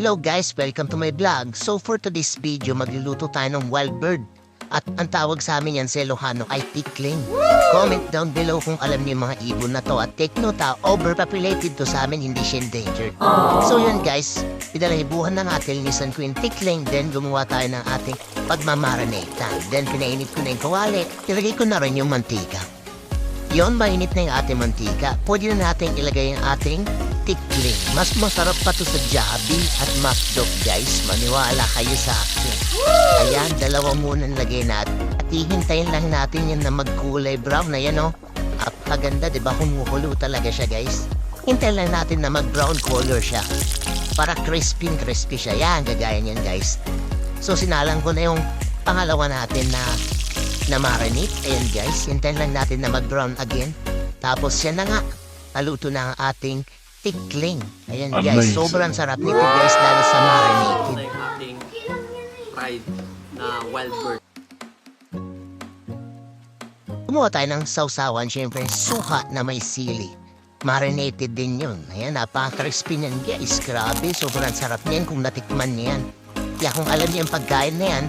Hello guys, welcome to my vlog. So for today's video, magluluto tayo ng wild bird. At ang tawag sa amin yan sa Ilocano ay tikling. Comment down below kung alam niyo yung mga ibon na to. At take note overpopulated to sa amin, hindi siya endangered. So yun guys, pinalahibuhan na natin, linisan ko yung tikling. Then gumawa tayo ng ating pagmamarinate. Then pinainit ko na yung kawali. Ilagay ko na rin yung mantika. Yon, mainit na yung ating mantika. Pwede na natin ilagay yung ating tikling. Mas masarap pa to sa Jollibee at McDo guys. Maniwala kayo sa akin. Ayan, dalawa muna lagay natin. At hihintayin lang natin yan na magkulay brown na yan o. Apaganda, diba? Kumukulo talaga siya guys. Hintayin lang natin na mag-brown color siya. Para crispy siya. Yan, gagaya niyan guys. So sinalang ko na yung pangalawa natin na marinate. Ayan guys, hintayin lang natin na mag-brown again. Tapos yan na nga, naluto na ang ating tikling. Ayan guys, sobrang sarap nito guys, lalo sa marinated. Ito yung ating fried na wild bird. Gumawa tayo ng sausawan, syempre suka na may sili. Marinated din yun. Ayan, napaka-crispy niyan guys. Grabe, sobrang sarap niyan kung natikman niyan. Kaya kung alam niyo yung pagkain na yan,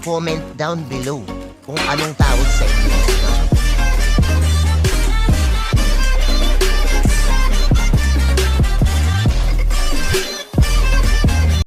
comment down below kung anong tawag sa inyo.